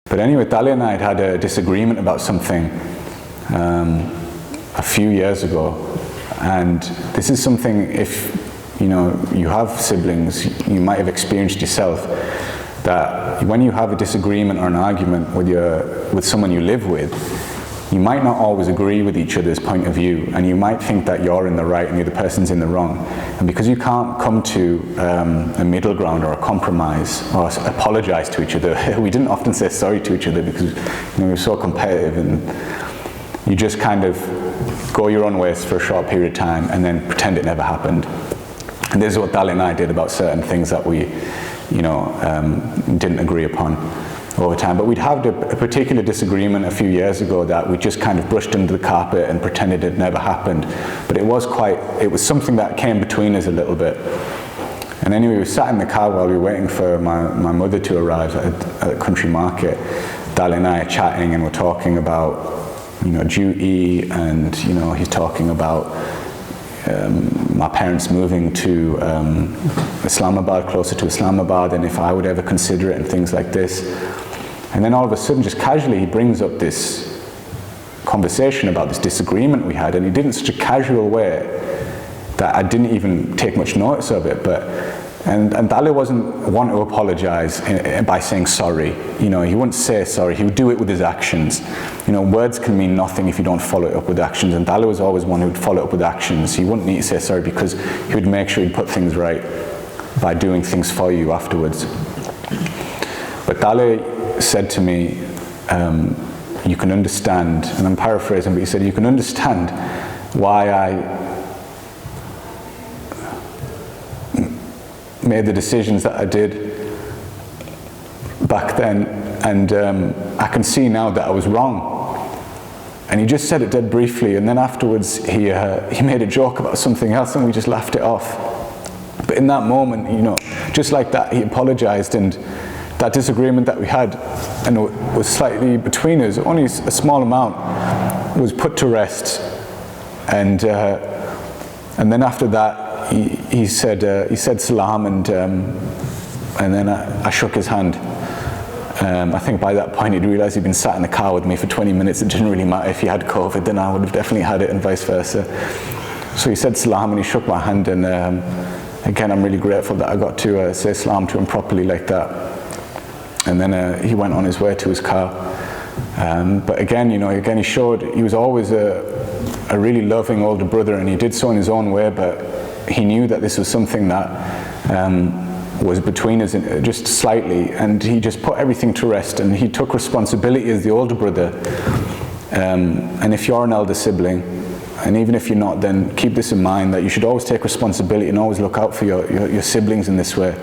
But anyway, Taalay and I had a disagreement about something a few years ago, and this is something, if you have siblings, you might have experienced yourself, that when you have a disagreement or an argument with someone you live with, you might not always agree with each other's point of view, and you might think that you're in the right and the other person's in the wrong. And because you can't come to a middle ground or a compromise or apologize to each other, we didn't often say sorry to each other because we were so competitive, and you just kind of go your own ways for a short period of time and then pretend it never happened. And this is what Taalay and I did about certain things that we didn't agree upon over time. But we'd had a particular disagreement a few years ago that we just kind of brushed under the carpet and pretended it never happened. But it was something that came between us a little bit. And anyway, we sat in the car while we were waiting for my mother to arrive at a country market. Taalay and I are chatting, and we're talking about duty, and he's talking about my parents moving to Islamabad, closer to Islamabad, and if I would ever consider it, and things like this. And then all of a sudden, just casually, he brings up this conversation about this disagreement we had, and he did it in such a casual way that I didn't even take much notice of it. And Taalay wasn't one to apologize by saying sorry. He wouldn't say sorry. He would do it with his actions. Words can mean nothing if you don't follow it up with actions. And Taalay was always one who would follow it up with actions. He wouldn't need to say sorry because he would make sure he'd put things right by doing things for you afterwards. But Taalay said to me, you can understand, and I'm paraphrasing, but he said, you can understand why I made the decisions that I did back then, and I can see now that I was wrong. And he just said it dead briefly, and then afterwards he made a joke about something else, and we just laughed it off. But in that moment, just like that, he apologized, and that disagreement that we had, and it was slightly between us, only a small amount, was put to rest. And then after that, he said salam, and then I shook his hand. I think by that point he'd realized he'd been sat in the car with me for 20 minutes. It didn't really matter if he had COVID, then I would have definitely had it, and vice versa. So he said salam and he shook my hand, and again, I'm really grateful that I got to say salam to him properly like that. And then he went on his way to his car. But again, he showed he was always a really loving older brother, and he did so in his own way, but he knew that this was something that was between us just slightly, and he just put everything to rest, and he took responsibility as the older brother. And if you're an elder sibling, and even if you're not, then keep this in mind, that you should always take responsibility and always look out for your siblings in this way.